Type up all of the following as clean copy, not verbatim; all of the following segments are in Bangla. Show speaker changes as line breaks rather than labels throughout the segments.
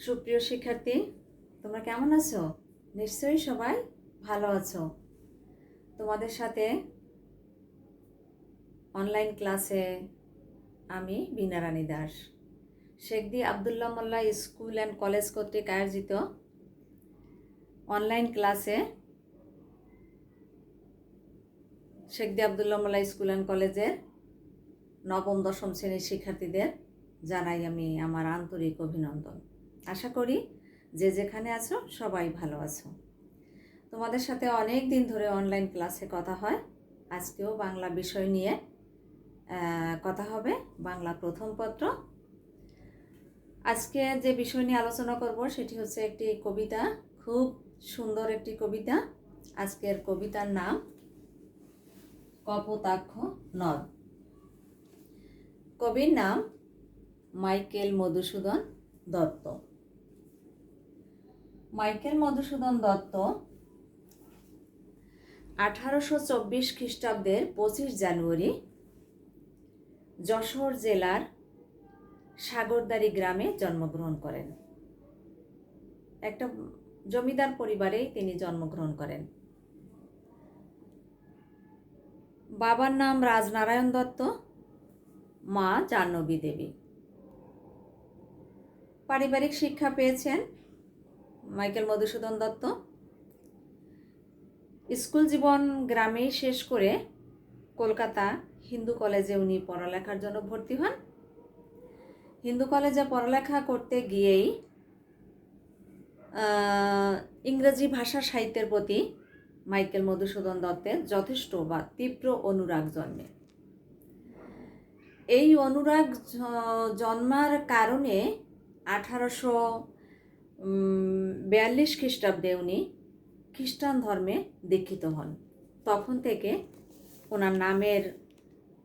সুপ্রিয় শিক্ষার্থী, তোমরা কেমন আছো? নিশ্চয়ই সবাই ভালো আছো। তোমাদের সাথে অনলাইন ক্লাসে আমি বীণা রানী দাস, শেখ দি আবদুল্লাহ মোল্লা স্কুল অ্যান্ড কলেজ কর্তৃক আয়োজিত অনলাইন ক্লাসে শেখ দি আবদুল্লাহ মোল্লা স্কুল অ্যান্ড কলেজের নবম দশম শ্রেণীর শিক্ষার্থীদের জানাই আমি আমার আন্তরিক অভিনন্দন। আশা করি যে যেখানে আছো সবাই ভালো আছো। তোমাদের সাথে অনেক দিন ধরে অনলাইন ক্লাসে কথা হয়। আজকেও বাংলা বিষয় নিয়ে কথা হবে, বাংলা প্রথম পত্র। আজকে যে বিষয় নিয়ে আলোচনা করব সেটি হচ্ছে একটি কবিতা, খুব সুন্দর একটি কবিতা। আজকের কবিতার নাম কপোতাক্ষ নদ। কবির নাম মাইকেল মধুসূদন দত্ত। মাইকেল মধুসূদন দত্ত 1824 খ্রিস্টাব্দের 25 জানুয়ারি যশোর জেলার সাগরদাড়ি গ্রামে জন্মগ্রহণ করেন। একটা জমিদার পরিবারেই তিনি জন্মগ্রহণ করেন। বাবার নাম রাজনারায়ণ দত্ত, মা জাহ্নবী দেবী। পারিবারিক শিক্ষা পেয়েছেন মাইকেল মধুসূদন দত্ত। স্কুল জীবন গ্রামেই শেষ করে কলকাতা হিন্দু কলেজে উনি পড়ালেখার জন্য ভর্তি হন। হিন্দু কলেজে পড়ালেখা করতে গিয়েই ইংরেজি ভাষা সাহিত্যের প্রতি মাইকেল মধুসূদন দত্তের যথেষ্ট বা তীব্র অনুরাগ জন্মে। এই অনুরাগ জন্মার কারণে 1842 খ্রিস্টাব্দে উনি খ্রিস্টান ধর্মে দীক্ষিত হন। তখন থেকে ওনার নামের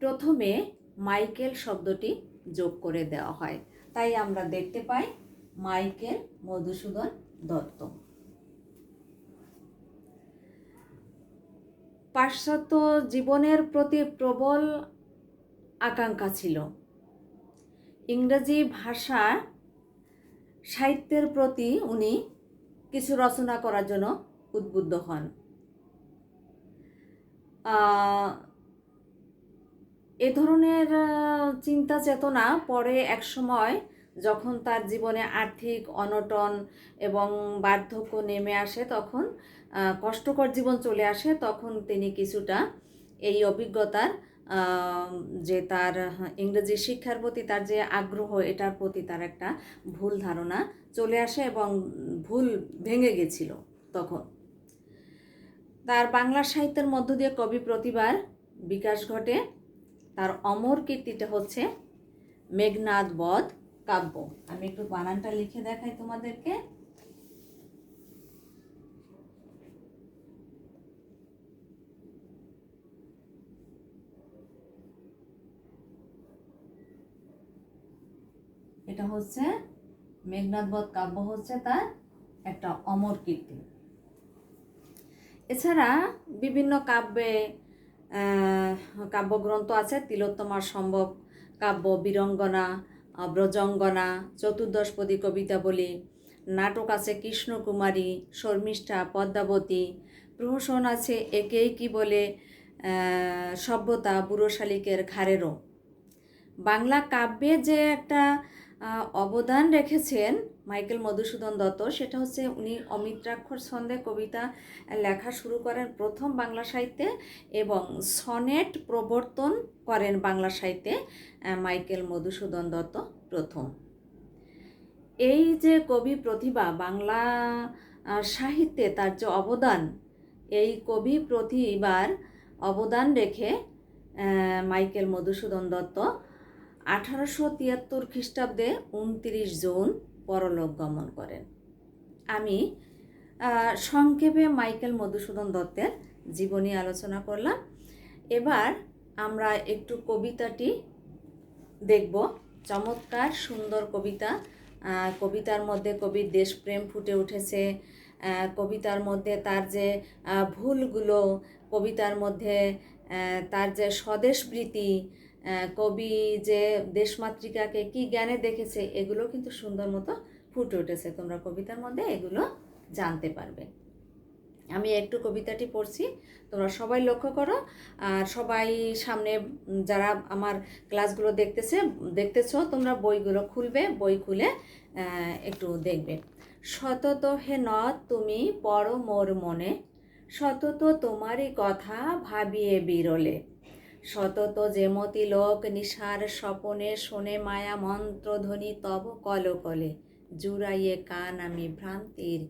প্রথমে মাইকেল শব্দটি যোগ করে দেওয়া হয়, তাই আমরা দেখতে পাই মাইকেল মধুসূদন দত্ত। পাশ্চাত্য জীবনের প্রতি প্রবল আকাঙ্ক্ষা ছিল। ইংরেজি ভাষা সাহিত্যের প্রতি উনি কিছু রচনা করার জন্য উদ্বুদ্ধ হন। এ ধরনের চিন্তা চেতনা পরে এক সময় যখন তার জীবনে আর্থিক অনটন এবং বার্ধক্য নেমে আসে, তখন কষ্টকর জীবন চলে আসে, তখন তিনি কিছুটা এই অভিজ্ঞতার যে তার ইংরেজি শিক্ষার প্রতি তার যে আগ্রহ, এটার প্রতি তার একটা ভুল ধারণা চলে আসে এবং ভুল ভেঙে গেছিল। তখন তার বাংলা সাহিত্যের মধ্য দিয়ে কবি প্রতিভার বিকাশ ঘটে। তার অমর কীর্তিটা হচ্ছে মেঘনাদ বধ কাব্য। আমি একটু বানানটা লিখে দেখাই তোমাদেরকে। এটা হচ্ছে মেঘনাদ বধ কাব্য, হচ্ছে তার একটা অমর কীর্তি। এছাড়া বিভিন্ন কাব্যগ্রন্থ আছে। তিলোত্তমার সম্ভব কাব্য, বীরঙ্গনা, ব্রজঙ্গনা, চতুর্দশপদী কবিতাবলী, নাটক আছে কৃষ্ণকুমারী, শর্মিষ্ঠা, পদ্মাবতী, প্রহসন আছে একেই কি বলে, সভ্যতা, বুড়ো শালিকের ঘাড়েরও। বাংলা কাব্যে যে একটা অবদান রেখেছেন মাইকেল মধুসূদন দত্ত, সেটা হচ্ছে উনি অমিত্রাক্ষর ছন্দে কবিতা লেখা শুরু করেন প্রথম বাংলা সাহিত্যে, এবং সনেট প্রবর্তন করেন বাংলা সাহিত্যে মাইকেল মধুসূদন দত্ত প্রথম। এই যে কবি প্রতিভা, বাংলা সাহিত্যে তার যে অবদান, এই কবি প্রতিভার অবদান রেখে মাইকেল মধুসূদন দত্ত 1873 খ্রিস্টাব্দে 29 জুন পরলোক গমন করেন। আমি সংক্ষেপে মাইকেল মধুসূদন দত্তের জীবনী আলোচনা করলাম। এবার আমরা একটু কবিতাটি দেখব। চমৎকার সুন্দর কবিতা। কবিতার মধ্যে কবির দেশপ্রেম ফুটে উঠেছে। কবিতার মধ্যে তার যে ভুলগুলো, কবিতার মধ্যে তার যে স্বদেশপ্রীতি, কবি যে দেশমাতৃকাকে কি জ্ঞানে দেখেছে, এগুলো কিন্তু সুন্দর মতো ফুটে উঠেছে। তোমরা কবিতার মধ্যে এগুলো জানতে পারবে। আমি একটু কবিতাটি পড়ছি, তোমরা সবাই লক্ষ্য করো। আর সবাই সামনে যারা আমার ক্লাসগুলো দেখতেছো তোমরা বইগুলো খুলবে, বই খুলে একটু দেখবে। সতত হে নদ তুমি পড়ো মোর মনে, সতত তোমারই কথা ভাবিয়ে বিরলে, সতত যেমতি লোক নিশার স্বপনে শোনে মায়া মন্ত্রধ্বনি তব কলকলে, জুড়াইয়ে কান আমি ভ্রান্তির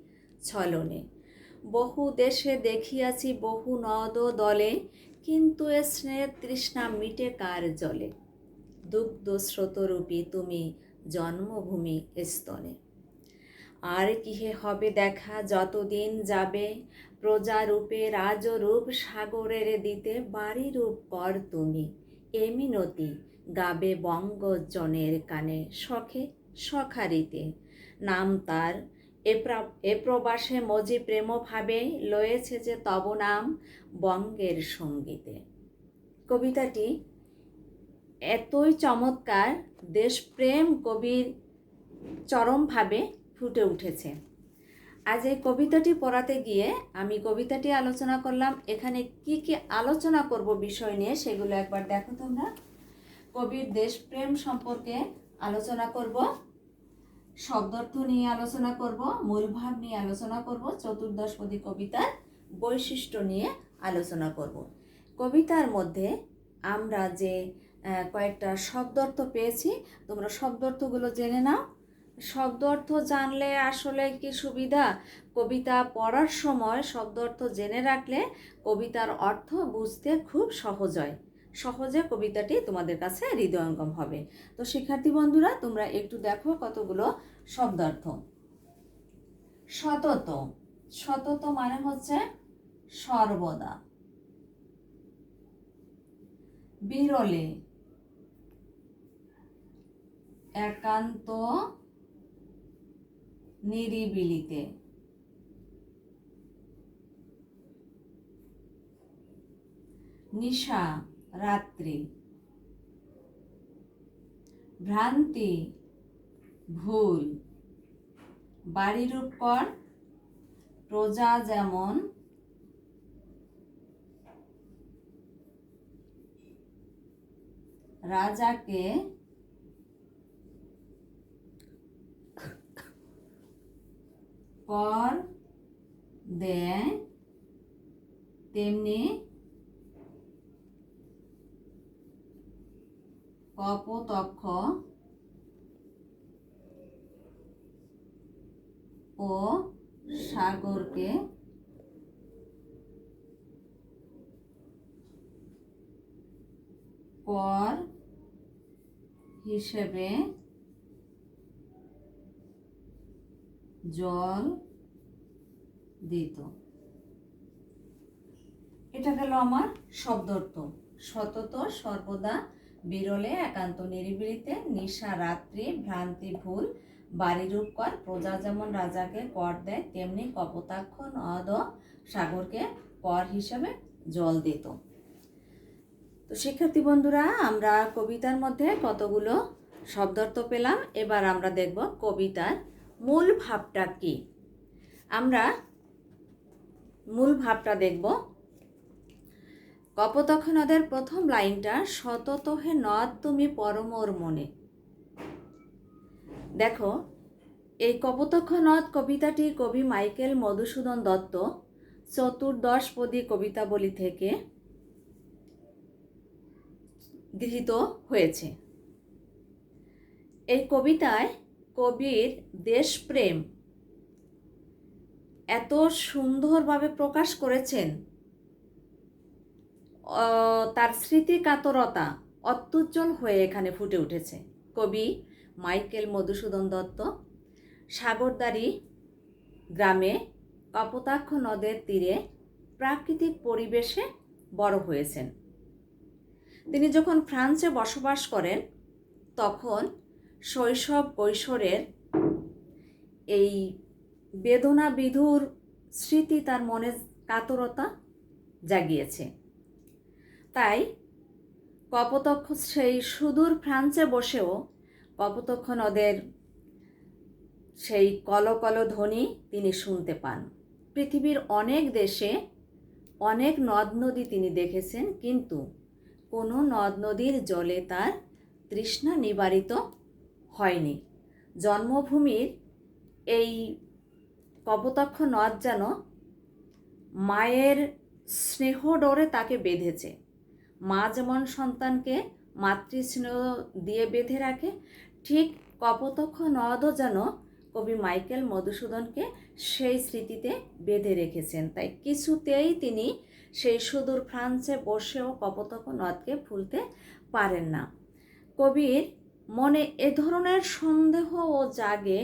ছলনে। বহু দেশে দেখিয়াছি বহু নদ দলে, কিন্তু এ স্নেহের তৃষ্ণা মিটে কার জলে, দুগ্ধ স্রোতরূপী তুমি জন্মভূমি স্তনে। আর কিহে হবে দেখা যতদিন যাবে, প্রজারূপে রাজরূপ সাগরের দিতে বাড়ি রূপ কর তুমি, এ মিনতি গাবে বঙ্গজনের কানে শখে সখারিতে, নাম তার এ প্রবাসে মজি প্রেম ভাবে, লয়েছে যে তব নাম বঙ্গের সঙ্গীতে। কবিতাটি এতই চমৎকার, দেশপ্রেম কবির চরমভাবে ফুটে উঠেছে। আজ এই কবিতাটি পড়াতে গিয়ে আমি কবিতাটি আলোচনা করলাম। এখানে কি কি আলোচনা করব বিষয় নিয়ে সেগুলো একবার দেখো তোমরা। কবির দেশপ্রেম সম্পর্কে আলোচনা করব, শব্দার্থ নিয়ে আলোচনা করব, মূলভাব নিয়ে আলোচনা করব, চতুর্দশপদী কবিতার বৈশিষ্ট্য নিয়ে আলোচনা করব। কবিতার মধ্যে আমরা যে কয়েকটা শব্দার্থ পেয়েছি, তোমরা শব্দার্থগুলো জেনে নাও। শব্দ অর্থ জানলে আসলে কি সুবিধা, কবিতা পড়ার সময় শব্দ অর্থ জেনে রাখলে কবিতার অর্থ বুঝতে খুব সহজ হয়, সহজে কবিতাটি তোমাদের কাছে হৃদয়ঙ্গম হবে। তো শিক্ষার্থী বন্ধুরা, তোমরা একটু দেখো কতগুলো শব্দার্থ। সতত, সতত মানে হচ্ছে সর্বদা। বিরলে, একান্ত নিরিবিলিতে। নিশা, রাত্রি। ভ্রান্তি, ভুল। বাড়িরূপ কর, প্রজা যেমন রাজাকে কর দেয়, তেমনি কপোতক্ষ ও সাগরকে কর হিসেবে জল দিত। এটা গেল আমার শব্দার্থ। সতত, সর্বদা, বিরলে, একান্ত নিরিবিলিতে, নিশা, রাত্রি, ভ্রান্তি, ভুল, বাড়িরূপ কর, প্রজা যেমন রাজাকে কর দেয় তেমনি কপোতাক্ষ নদ সাগরকে কর হিসেবে জল দিত। তো শিক্ষার্থী বন্ধুরা, আমরা কবিতার মধ্যে কতগুলো শব্দার্থ পেলাম। এবার আমরা দেখব কবিতার মূল ভাবটা কি। আমরা মূল ভাবটা দেখব। কপোতক্ষ নদের প্রথম লাইনটা, সতত হে নদ তুমি পরমোর মনে। দেখো, এই কপোতক্ষ নদ কবিতাটি কবি মাইকেল মধুসূদন দত্ত চতুর্দশপদী কবিতাবলী থেকে গৃহীত হয়েছে। এই কবিতায় কবির দেশপ্রেম এত সুন্দরভাবে প্রকাশ করেছেন, তার স্মৃতি কাতরতা অত্যুজ্জ্বল হয়ে এখানে ফুটে উঠেছে। কবি মাইকেল মধুসূদন দত্ত সাগরদাড়ি গ্রামে কপোতাক্ষ নদের তীরে প্রাকৃতিক পরিবেশে বড় হয়েছেন। তিনি যখন ফ্রান্সে বসবাস করেন তখন শৈশব কৈশোরের এই বেদনা বিধুর স্মৃতি তার মনে কাতরতা জাগিয়েছে। তাই কপোতক্ষ, সেই সুদূর ফ্রান্সে বসেও কপোতক্ষ নদের সেই কলকল ধ্বনি তিনি শুনতে পান। পৃথিবীর অনেক দেশে অনেক নদ নদী তিনি দেখেছেন, কিন্তু কোনো নদ নদীর জলে তার তৃষ্ণা নিবারিত হয়নি। জন্মভূমির এই কপোতাক্ষ নদ যেন মায়ের স্নেহ ডোরে তাকে বেঁধেছে। মা যেমন সন্তানকে মাতৃস্নেহ দিয়ে বেঁধে রাখে, ঠিক কপোতাক্ষ নদও যেন কবি মাইকেল মধুসূদনকে সেই স্মৃতিতে বেঁধে রেখেছেন। তাই কিছুতেই তিনি সেই সুদূর ফ্রান্সে বসেও কপোতাক্ষ নদকে ভুলতে পারেন না। কবির মনে এ ধরনের সন্দেহও জাগে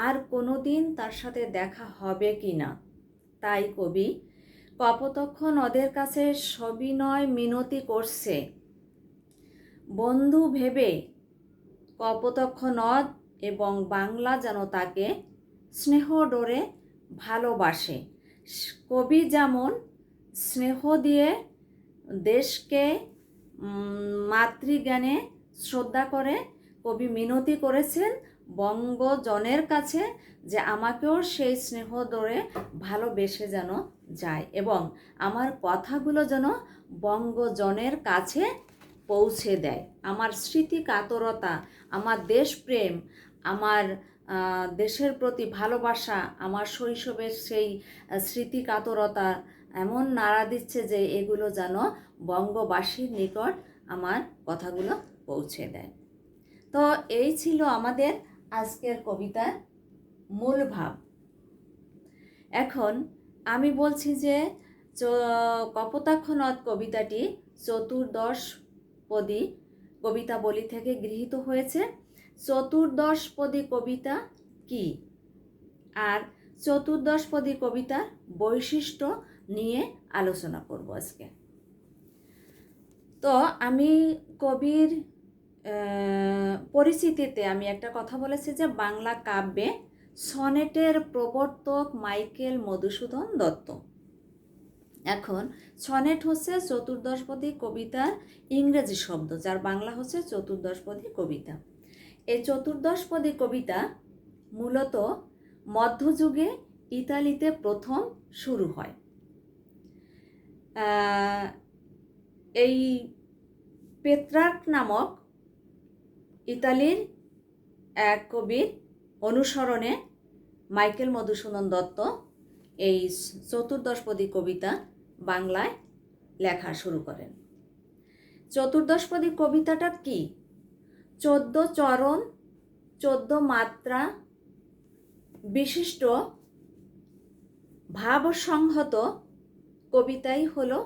আর কোনোদিন তার সাথে দেখা হবে কি না। তাই কবি কপোতাক্ষ নদের কাছে সবিনয় মিনতি করছে, বন্ধু ভেবে কপোতাক্ষ নদ এবং বাংলা যেন তাকে স্নেহ ডোরে ভালোবাসে। কবি যেমন স্নেহ দিয়ে দেশকে মাতৃজ্ঞানে শ্রদ্ধা করে, কবি মিনতি করেছেন বঙ্গজনের কাছে যে আমাকেও সেই স্নেহ ডোরে ভালোবেসে যেন যায় এবং আমার কথাগুলো যেন বঙ্গজনের কাছে পৌঁছে দেয়। আমার স্মৃতি কাতরতা, আমার দেশপ্রেম, আমার দেশের প্রতি ভালোবাসা, আমার শৈশবের সেই স্মৃতি কাতরতা এমন নাড়া দিচ্ছে যে এগুলো যেন বঙ্গবাসীর নিকট আমার কথাগুলো পৌঁছে দেয়। তো এই ছিল আমাদের আজকের কবিতার মূল ভাব। এখন আমি বলছি যে কপোতাক্ষ নদ কবিতাটি চতুর্দশপদী কবিতাবলী থেকে গৃহীত হয়েছে। চতুর্দশপদী কবিতা কি আর চতুর্দশপদী কবিতার বৈশিষ্ট্য নিয়ে আলোচনা করব আজকে। তো আমি কবির পরিচিতিতে আমি একটা কথা বলেছি যে বাংলা কাব্যে সনেটের প্রবর্তক মাইকেল মধুসূদন দত্ত। এখন সনেট হচ্ছে চতুর্দশপদী কবিতার ইংরেজি শব্দ, যার বাংলা হচ্ছে চতুর্দশপদী কবিতা। এই চতুর্দশপদী কবিতা মূলত মধ্যযুগে ইতালিতে প্রথম শুরু হয়। এই পেত্রার্ক নামক ইতালির এক কবির অনুসরণে মাইকেল মধুসূদন দত্ত এই চতুর্দশপদী কবিতা বাংলায় লেখা শুরু করেন। চতুর্দশপদী কবিতাটা কি? 14 চরণ 14 মাত্রা বিশিষ্ট ভাবসংহত কবিতাই হলো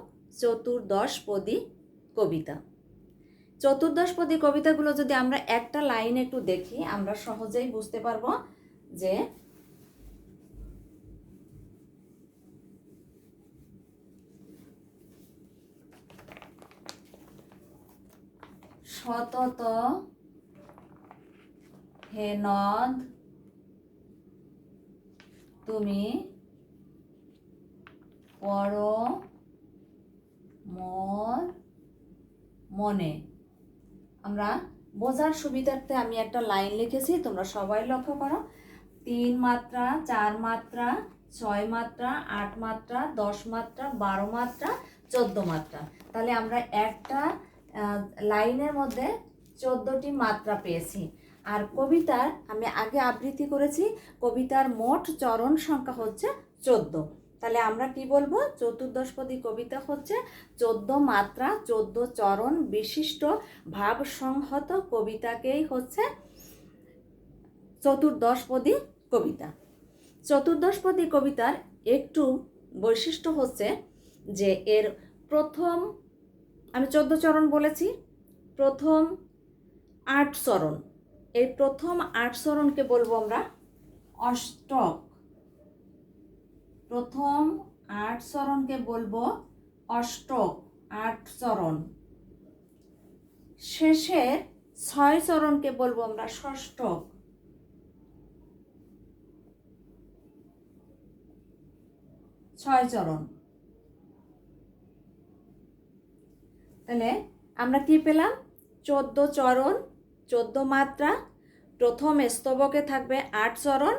চতুর্দশপদী কবিতা। চতুর্দশপদী কবিতাগুলো যদি আমরা একটা লাইনে একটু দেখি, আমরা সহজেই বুঝতে পারবো যে সতত হে নদ তুমি পর মোর মনে। আমরা বোঝার সুবিধার্থে আমি একটা লাইন লিখেছি, তোমরা সবাই লক্ষ্য করো। 3 মাত্রা, 4 মাত্রা, 6 মাত্রা, 8 মাত্রা, 10 মাত্রা, 12 মাত্রা, 14 মাত্রা। তাহলে আমরা একটা লাইনের মধ্যে 14টি মাত্রা পেয়েছি। আর কবিতার আমি আগে আবৃত্তি করেছি, কবিতার মোট চরণ সংখ্যা হচ্ছে 14। তাহলে আমরা কি বলবো? চতুর্দশপদী কবিতা হচ্ছে 14 মাত্রা 14 চরণ বিশিষ্ট ভাবসংহত কবিতাকেই হচ্ছে চতুর্দশপদী কবিতা। চতুর্দশপদী কবিতার একটু বৈশিষ্ট্য হচ্ছে যে এর প্রথম, আমি 14 চরণ বলেছি, প্রথম 8 চরণ, এই প্রথম 8 চরণকে বলবো আমরা অষ্টক। প্রথম 8 চরণকে বলবো অষ্টক, 8 চরণ। শেষের 6 চরণকে বলবো আমরা ষষ্ঠক। ছয় চরণ। তাহলে আমরা কি পেলাম? 14 চরণ, 14 মাত্রা, প্রথম স্তবকে থাকবে 8 চরণ,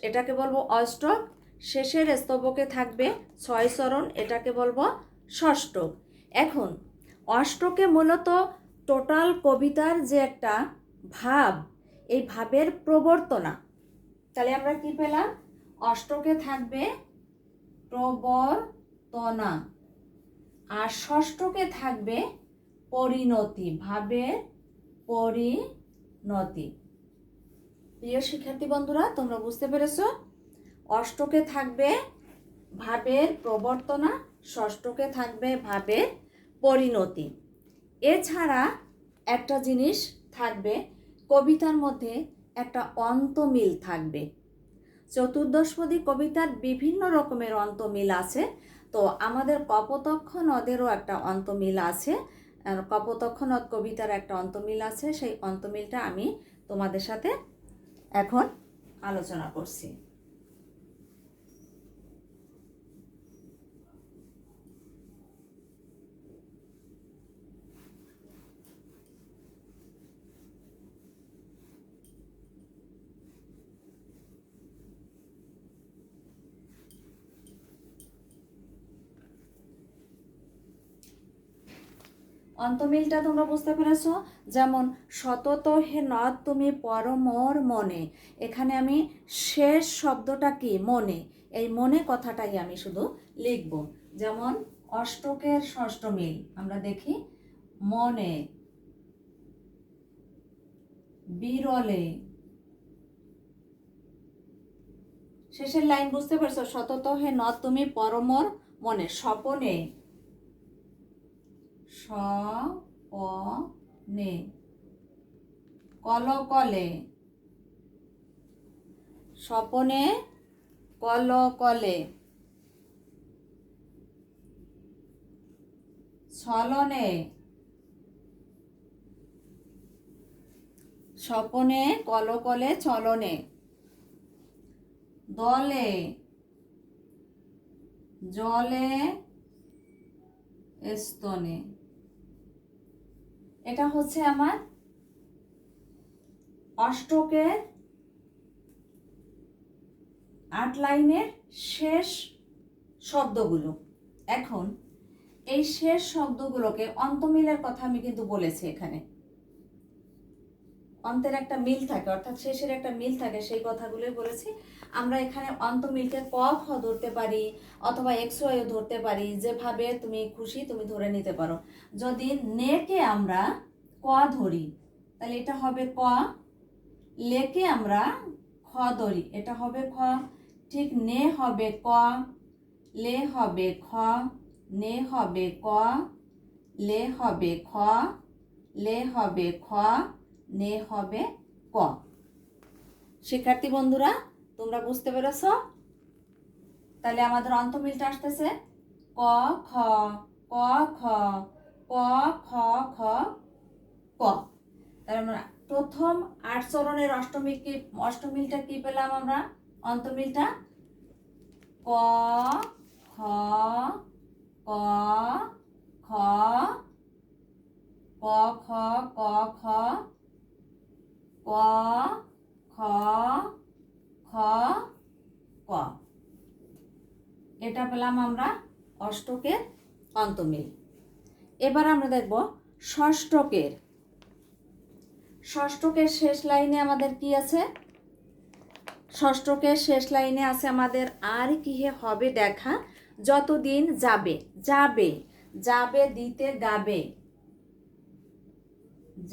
এটাকে বলবো অষ্টক। শেষের স্তবকে থাকবে 6 চরণ, এটাকে বলবো ষষ্ঠক। এখন অষ্টকে মূলত টোটাল কবিতার যে একটা ভাব, এই ভাবের প্রবর্তনা। তাহলে আমরা কি পেলাম? অষ্টকে থাকবে প্রবর্তনা, আর ষষ্ঠকে থাকবে পরিণতি, ভাবের পরিণতি। প্রিয় শিক্ষার্থী বন্ধুরা, তোমরা বুঝতে পেরেছো? অষ্টকে থাকবে ভাবের প্রবর্তনা, ষষ্ঠকে থাকবে ভাবের পরিণতি। এছাড়া একটা জিনিস থাকবে, কবিতার মধ্যে একটা অন্তমিল থাকবে। চতুর্দশপদী কবিতার বিভিন্ন রকমের অন্তমিল আছে, তো আমাদের কপোতক্ষ নদেরও একটা অন্তমিল আছে। কপোতক্ষ নদ কবিতার একটা অন্তমিল আছে, সেই অন্তমিলটা আমি তোমাদের সাথে এখন আলোচনা করছি। অন্তমিলটা তোমরা বুঝতে পেরেছো? যেমন সতত হে নদ তুমি পরমর মনে, এখানে আমি শেষ শব্দটা কি? মনে। এই মনে কথাটাই আমি শুধু লিখব। যেমন অষ্টকের ষষ্ঠ মিল আমরা দেখি, মনে, বিরলে। শেষের লাইন বুঝতে পারছো? সতত হে নদ তুমি পরমর মনে, স্বপনে, স্বপনে, কলকলে, স্বপনে কলকলে, ছলনে, স্বপনে কলকলে ছলনে, দলে, জলে, স্তনে। এটা হচ্ছে আমার অষ্টকের 8 লাইনের শেষ শব্দগুলো। এখন এই শেষ শব্দগুলোকে অন্তমিলের কথা আমি কিন্তু বলেছি, এখানে অন্তের একটা মিল থাকে, অর্থাৎ শেষের একটা মিল থাকে, সেই কথাগুলোই বলেছি। আমরা এখানে অন্তমিলকে ক খ ধরতে পারি, অথবা এক্স ওয়াইও ধরতে পারি, যেভাবে তুমি খুশি তুমি ধরে নিতে পারো। যদি নেকে আমরা ক ধরি তাহলে এটা হবে ক, লেকে আমরা খ ধরি এটা হবে খ, ঠিক নে হবে ক, লে হবে খ, নে হবে ক, লে হবে খ, লে হবে খ, নে হবে ক। শিক্ষার্থী বন্ধুরা, তোমরা বুঝতে পেরেছ? তাহলে আমাদের অন্তমিলটা আসতেছে ক খ, ক খ, ক খ খ, ক। তাহলে আমরা প্রথম 8 চরণের অষ্টমিলটা কি পেলাম আমরা? অন্তমিলটা ক খ, ক খ, ক খ, ক খ, ক খ, খ, ক। এটা পেলাম আমরা অষ্টকের অন্তমিল। এবার আমরা দেখব ষষ্ঠকের। ষষ্ঠকের শেষ লাইনে আমাদের কি আছে? ষষ্ঠকের শেষ লাইনে আছে আমাদের আর কি হবে দেখা, যতদিন যাবে, যাবে, যাবে দিতে গাবে,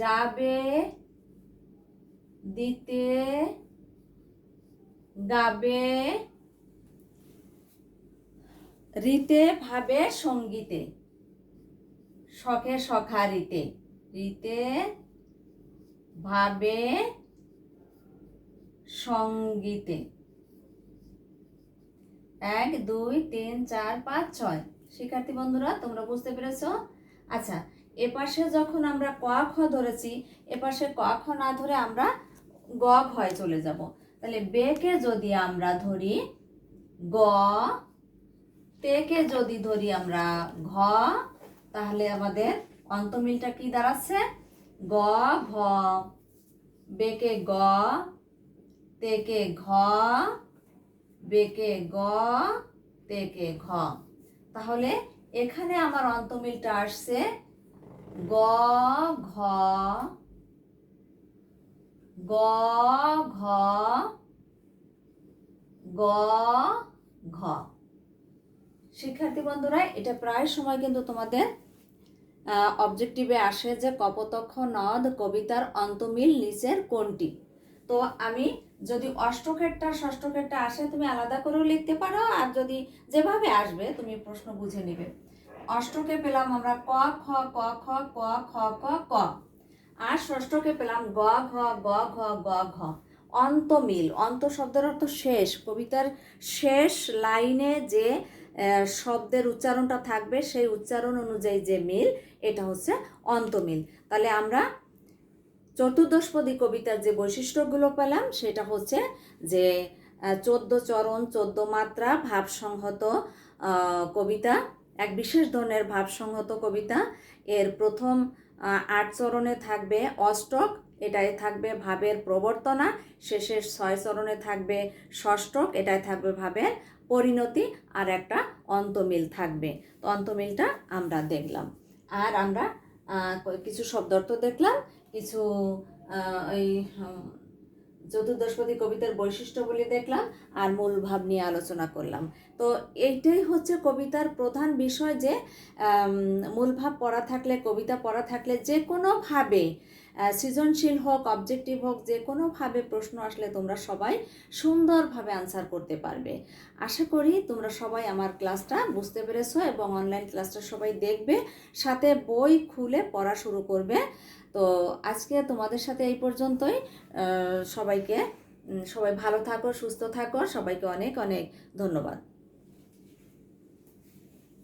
যাবে দিতে গাবে, রীতে ভাবে সঙ্গীতে, শখে সখারিতে, রীতে ভাবে সঙ্গীতে। 1 2 3 4 5 6। শিক্ষার্থী বন্ধুরা, তোমরা বুঝতে পেরেছো? আচ্ছা, এপাশে যখন আমরা ক খ ধরেছি, এপাশে ক খ না ধরে আমরা গ ঘয় চলে যাব। তাহলে বেকে যদি আমরা ধরি গ, তেকে যদি ধরি আমরা ঘ, তাহলে আমাদের অন্তমিলটা কি দাঁড়াচ্ছে? গ ঘ, বেকে গ, তেকে ঘ, বেকে গ, তেকে ঘ। তাহলে এখানে আমার অন্তমিলটা আসছে গ ঘ, গ ঘ, গ ঘ। শিক্ষার্থী বন্ধুরা, এটা প্রায় সময় কিন্তু তোমাদের অবজেক্টিভে আসে যে কপোতক্ষ নদ কবিতার অন্তমিল নিচের কোনটি। তো আমি যদি অষ্টকেরটা ষষ্ঠকেরটা আসে তুমি আলাদা করেও লিখতে পারো, আর যদি যেভাবে আসবে তুমি প্রশ্ন বুঝে নিবে। অষ্টকে পেলাম আমরা ক খ, ক খ, ক খ, ক ক। আর ষষ্ঠকে পেলাম গ ঘ, গ ঘ, গ ঘ। অন্তমিল, অন্ত শব্দের অর্থ শেষ, কবিতার শেষ লাইনে যে শব্দের উচ্চারণটা থাকবে সেই উচ্চারণ অনুযায়ী যে মিল, এটা হচ্ছে অন্তমিল। তাহলে আমরা চতুর্দশপদী কবিতার যে বৈশিষ্ট্যগুলো পেলাম সেটা হচ্ছে যে 14 চরণ 14 মাত্রা ভাবসংহত কবিতা, এক বিশেষ ধরনের ভাবসংহত কবিতা। এর প্রথম 8 চরণে থাকবে অষ্টক, এটাই থাকবে ভাবের প্রবর্তনা। শেষের 6 চরণে থাকবে ষষ্ঠক, এটাই থাকবে ভাবের পরিণতি, আর একটা অন্তমিল থাকবে। তো অন্তমিলটা আমরা দেখলাম, আর আমরা কিছু শব্দার্থ দেখলাম, কিছু এই চতুর্দশপদী কবিতার বৈশিষ্ট্যগুলি দেখলাম, আর মূল ভাব নিয়ে আলোচনা করলাম। তো এইটাই হচ্ছে কবিতার প্রধান বিষয়, যে মূল ভাব পড়া থাকলে, কবিতা পড়া থাকলে যে কোনোভাবে সৃজনশীল হোক, অবজেক্টিভ হোক, যে কোনোভাবে প্রশ্ন আসলে তোমরা সবাই সুন্দরভাবে আনসার করতে পারবে। আশা করি তোমরা সবাই আমার ক্লাসটা বুঝতে পেরেছো এবং অনলাইন ক্লাসটা সবাই দেখবে, সাথে বই খুলে পড়া শুরু করবে। তো আজকে তোমাদের সাথে এই পর্যন্তই। সবাই ভালো থাকো, সুস্থ থাকো, সবাইকে অনেক অনেক ধন্যবাদ।